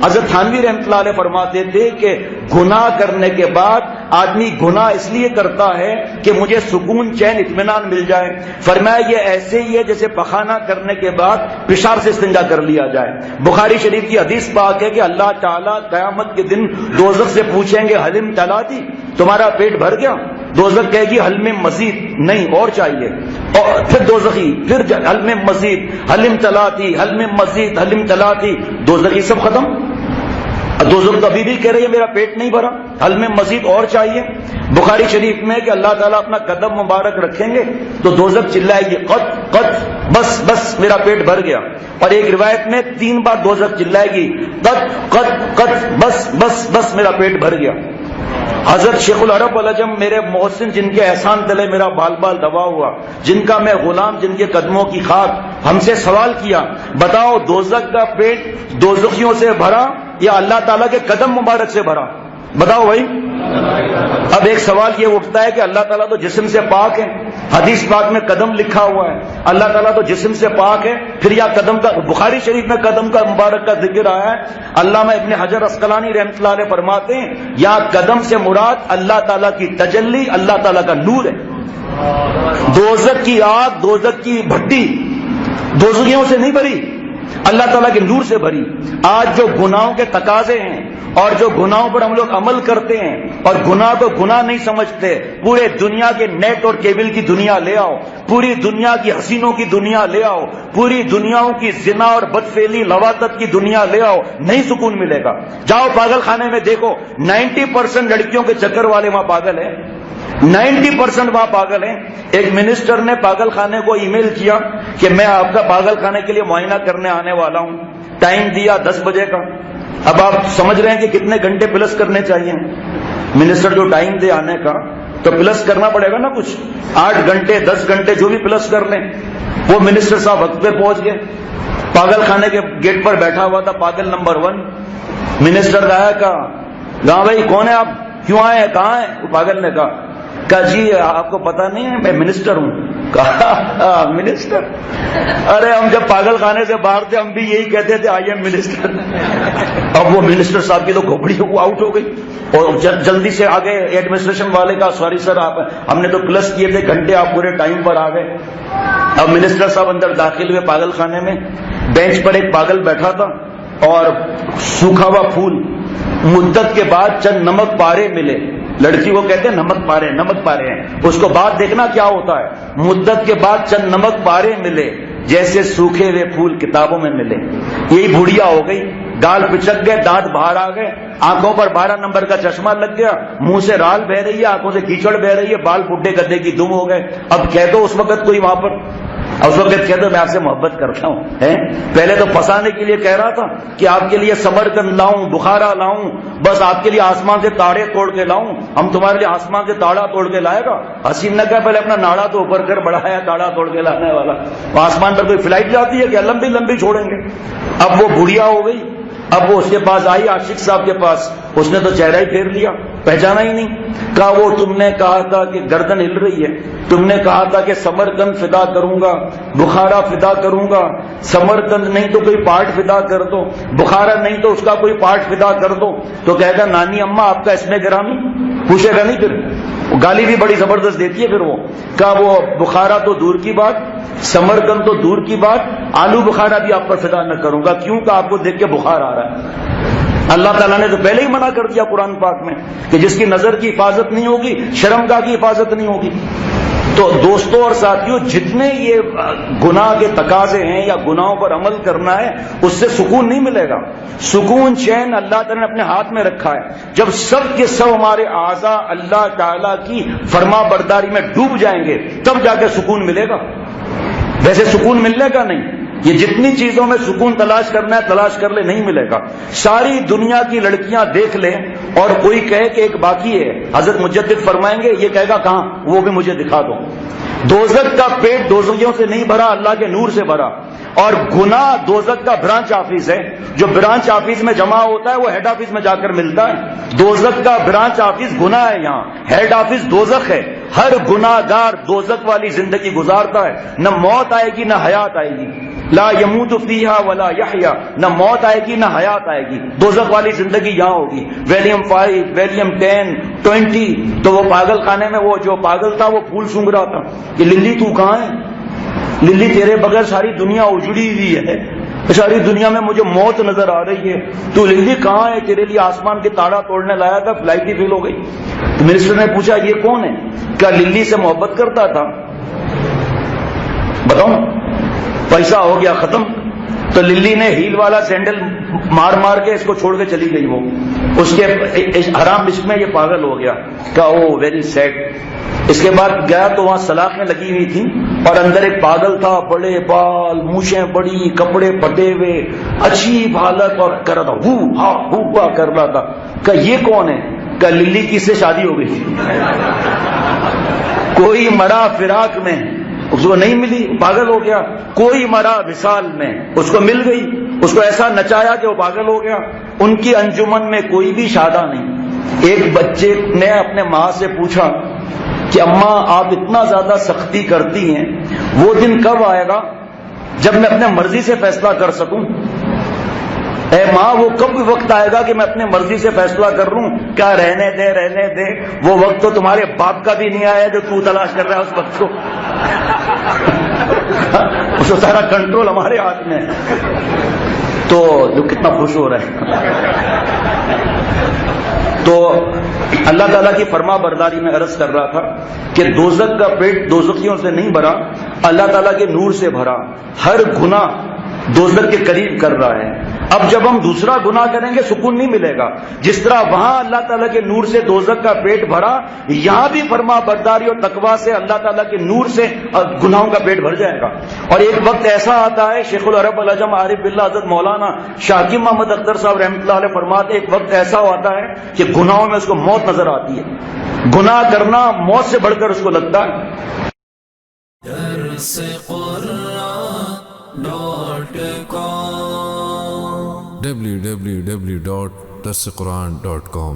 حضرت تھانوی رحمۃ اللہ علیہ فرماتے تھے کہ گناہ کرنے کے بعد آدمی گناہ اس لیے کرتا ہے کہ مجھے سکون چین اطمینان مل جائے. فرمایا یہ ایسے ہی ہے جیسے پخانہ کرنے کے بعد پیشاب سے استنجا کر لیا جائے. بخاری شریف کی حدیث پاک ہے کہ اللہ تعالیٰ قیامت کے دن دوزخ سے پوچھیں گے حلم تلاتی، تمہارا پیٹ بھر گیا؟ دوزخ کہے گی حل میں مزید، نہیں اور چاہیے. اور پھر دوزخی پھر حل میں مزید، حلم تلاتی، حل میں مزید، حلم تلاتی. دوزخی سب ختم. دوزخ تو ابھی بھی کہہ رہی ہے میرا پیٹ نہیں بھرا، حل میں مزید اور چاہیے. بخاری شریف میں کہ اللہ تعالیٰ اپنا قدم مبارک رکھیں گے تو دوزخ چلائے گی قط قط، بس بس میرا پیٹ بھر گیا. اور ایک روایت میں 3 بار دوزخ چلائے گی قط قط قط، بس بس بس میرا پیٹ بھر گیا. حضرت شیخ العرب العجم میرے محسن جن کے احسان تلے میرا بال بال دبا ہوا، جن کا میں غلام، جن کے قدموں کی خاک، ہم سے سوال کیا بتاؤ دوزخ کا پیٹ دوزخیوں سے بھرا یا اللہ تعالیٰ کے قدم مبارک سے بھرا؟ بتاؤ بھائی. اب ایک سوال یہ اٹھتا ہے کہ اللہ تعالیٰ تو جسم سے پاک ہے، حدیث پاک میں قدم لکھا ہوا ہے، اللہ تعالیٰ تو جسم سے پاک ہے، پھر یا قدم کا، بخاری شریف میں قدم کا مبارک کا ذکر آیا ہے. علامہ ابن حجر عسقلانی رحمۃ اللہ علیہ فرماتے ہیں یا قدم سے مراد اللہ تعالیٰ کی تجلی، اللہ تعالیٰ کا نور ہے. دوزخ کی آگ، دوزخ کی بھٹی دوزخیوں سے نہیں بھری، اللہ تعالیٰ کے نور سے بھری. آج جو گناہوں کے تقاضے ہیں اور جو گناہوں پر ہم لوگ عمل کرتے ہیں اور گناہ کو گناہ نہیں سمجھتے، پورے دنیا کے نیٹ اور کیبل کی دنیا لے آؤ، پوری دنیا کی حسینوں کی دنیا لے آؤ، پوری دنیاؤں کی زنا اور بدفعلی لواطت کی دنیا لے آؤ، نہیں سکون ملے گا. جاؤ پاگل خانے میں دیکھو، 90% لڑکیوں کے چکر والے وہاں پاگل ہیں، 90% وہاں پاگل ہیں. ایک منسٹر نے پاگل خانے کو ای میل کیا کہ میں آپ کا پاگل خانے کے لیے معائنہ کرنے آنے والا ہوں. ٹائم دیا 10 بجے کا. اب آپ سمجھ رہے ہیں کہ کتنے گھنٹے پلس کرنے چاہیے. منسٹر جو ٹائم دے آنے کا تو پلس کرنا پڑے گا نا کچھ، 8 گھنٹے 10 گھنٹے جو بھی پلس کر لیں. وہ منسٹر صاحب وقت پہ پہنچ گئے. پاگل خانے کے گیٹ پر بیٹھا ہوا تھا پاگل نمبر 1. منسٹر آیا، کہا گاں بھائی کون ہے آپ، کیوں آئے ہیں، کہاں ہیں؟ وہ پاگل نے کہا جی آپ کو پتا نہیں ہے میں منسٹر ہوں. کہا منسٹر؟ ارے ہم جب پاگل خانے سے باہر تھے ہم بھی یہی کہتے تھے آئی ایم منسٹر. اب وہ منسٹر صاحب کی تو کھوپڑی آؤٹ ہو گئی اور جلدی سے آ گئے. ایڈمنسٹریشن والے کا سوری سر آپ، ہم نے تو پلس کیے تھے گھنٹے، آپ پورے ٹائم پر آ گئے. اب منسٹر صاحب اندر داخل ہوئے پاگل خانے میں. بینچ پر ایک پاگل بیٹھا تھا اور سوکھا ہوا پھول. مدت کے بعد چند نمک پارے ملے. لڑکی کو کہتے ہیں نمک پارے، نمک پارے ہیں. اس کو بات دیکھنا کیا ہوتا ہے. مدت کے بعد چند نمک پارے ملے، جیسے سوکھے ہوئے پھول کتابوں میں ملے. یہی بھوڑیا ہو گئی، گال پچک گئے، دانت باہر آ گئے، آنکھوں پر 12 نمبر کا چشمہ لگ گیا، منہ سے رال بہ رہی ہے، آنکھوں سے کیچڑ بہ رہی ہے، بال بڈھے گدے کی دم ہو گئے. اب کہہ دو اس وقت کوئی وہاں پر، اس وقت کہہ دو میں آپ سے محبت کرتا ہوں. پہلے تو پھنسانے کے لیے کہہ رہا تھا کہ آپ کے لیے سمرقند لاؤں، بخارا لاؤں، بس آپ کے لیے آسمان سے تاڑے توڑ کے لاؤں. ہم تمہارے لیے آسمان سے تاڑا توڑ کے لائے گا. حسین نے کہا پہلے اپنا ناڑا تو اوپر کر، بڑھایا تاڑا توڑ کے لانے والا. آسمان پر کوئی فلائٹ جاتی ہے کہ لمبی لمبی چھوڑیں گے. اب وہ بڑھیا ہو گئی. اب وہ اس کے پاس آئی، عاشق صاحب کے پاس. اس نے تو چہرہ ہی پھیر لیا، پہچانا ہی نہیں. کہا وہ تم نے کہا تھا کہ گردن ہل رہی ہے، تم نے کہا تھا کہ سمرقند فدا کروں گا، بخارا فدا کروں گا. سمرقند نہیں تو کوئی پارٹ فدا کر دو، بخارا نہیں تو اس کا کوئی پارٹ فدا کر دو. تو کہے گا نانی اماں آپ کا اس میں گرامی، پوچھے گا نہیں. پھر گالی بھی بڑی زبردست دیتی ہے. پھر وہ کہا وہ بخارا تو دور کی بات، سمرقند تو دور کی بات، آلو بخارا بھی آپ پر فدا نہ کروں گا. کیوں کہ آپ کو دیکھ کے بخار آ رہا ہے. اللہ تعالیٰ نے تو پہلے ہی منع کر دیا قرآن پاک میں کہ جس کی نظر کی حفاظت نہیں ہوگی، شرمگاہ کی حفاظت نہیں ہوگی. تو دوستوں اور ساتھیوں، جتنے یہ گناہ کے تقاضے ہیں یا گناہوں پر عمل کرنا ہے، اس سے سکون نہیں ملے گا. سکون چین اللہ تعالیٰ نے اپنے ہاتھ میں رکھا ہے. جب سب کے سب ہمارے اعضاء اللہ تعالیٰ کی فرما برداری میں ڈوب جائیں گے تب جا کے سکون ملے گا. ویسے سکون ملنے کا نہیں. یہ جتنی چیزوں میں سکون تلاش کرنا ہے تلاش کر لے، نہیں ملے گا. ساری دنیا کی لڑکیاں دیکھ لیں اور کوئی کہے کہ ایک باقی ہے، حضرت مجدد فرمائیں گے یہ کہے گا کہاں، وہ بھی مجھے دکھا دو. دوزخ کا پیٹ دوزخیوں سے نہیں بھرا، اللہ کے نور سے بھرا. اور گناہ دوزخ کا برانچ آفس ہے. جو برانچ آفس میں جمع ہوتا ہے وہ ہیڈ آفس میں جا کر ملتا ہے. دوزخ کا برانچ آفس گناہ ہے، یہاں ہیڈ آفس دوزخ ہے. ہر گناہ گار دوزخ والی زندگی گزارتا ہے. نہ موت آئے گی نہ حیات آئے گی. لا یموت فیہا ولا یحیا، نہ موت آئے گی نہ حیات آئے گی، دوزخ والی زندگی یہاں ہوگی۔ ویلیم 5 ویلیم 10 20 تو وہ پاگل خانے میں وہ جو پاگل تھا وہ پھول سونگھ رہا تھا کہ للی تو کہاں ہے، للی تیرے بغیر ساری دنیا اجڑی ہوئی ہے، ساری دنیا میں مجھے موت نظر آ رہی ہے، تو للی کہاں ہے، تیرے لیے آسمان کے تاڑا توڑنے لایا تھا، فلائٹ ہی فیل ہو گئی۔ تو منسٹر نے پوچھا یہ کون ہے؟ کیا للی سے محبت کرتا تھا؟ بتاؤ، پیسہ ہو گیا ختم، تو للی نے ہیل والا سینڈل مار مار کے اس کو چھوڑ کے چلی گئی، وہ اس کے حرام عشق میں یہ پاگل ہو گیا، کہا او ویری سیڈ۔ اس کے بعد گیا تو وہاں سلاخیں لگی ہوئی تھیں اور اندر ایک پاگل تھا، بڑے بال، مونچھیں بڑی، کپڑے پھٹے ہوئے، عجیب حالت، اور کر رہا تھا ہو ہا ہوا کر رہا تھا۔ کہا یہ کون ہے؟ کہا للی کی سے شادی ہو گئی، کوئی مرا فراق میں اس کو نہیں ملی، پاگل ہو گیا، کوئی مرا وصال میں اس کو مل گئی، اس کو ایسا نچایا کہ وہ پاگل ہو گیا۔ ان کی انجمن میں کوئی بھی شادہ نہیں۔ ایک بچے نے اپنے ماں سے پوچھا کہ اماں آپ اتنا زیادہ سختی کرتی ہیں، وہ دن کب آئے گا جب میں اپنے مرضی سے فیصلہ کر سکوں؟ اے ماں وہ کب وقت آئے گا کہ میں اپنے مرضی سے فیصلہ کر لوں؟ کیا رہنے دے رہنے دے، وہ وقت تو تمہارے باپ کا بھی نہیں آیا جو تو تلاش کر رہا ہے اس وقت کو، اس کو سارا کنٹرول ہمارے ہاتھ میں ہے۔ تو جو کتنا خوش ہو رہا ہے۔ تو اللہ تعالیٰ کی فرما برداری میں عرض کر رہا تھا کہ دوزخ کا پیٹ دوزخیوں سے نہیں بھرا، اللہ تعالیٰ کے نور سے بھرا، ہر گناہ دوزخ کے قریب کر رہا ہے۔ اب جب ہم دوسرا گناہ کریں گے سکون نہیں ملے گا، جس طرح وہاں اللہ تعالیٰ کے نور سے دوزخ کا پیٹ بھرا، یہاں بھی فرما برداری اور تقویٰ سے اللہ تعالیٰ کے نور سے گناہوں کا پیٹ بھر جائے گا۔ اور ایک وقت ایسا آتا ہے، شیخ العرب العجم عارف باللہ حضرت مولانا شاہ حکیم محمد اختر صاحب رحمۃ اللہ علیہ فرماتے ایک وقت ایسا آتا ہے کہ گناہوں میں اس کو موت نظر آتی ہے، گناہ کرنا موت سے بڑھ کر اس کو لگتا ہے۔ www.darsequran.com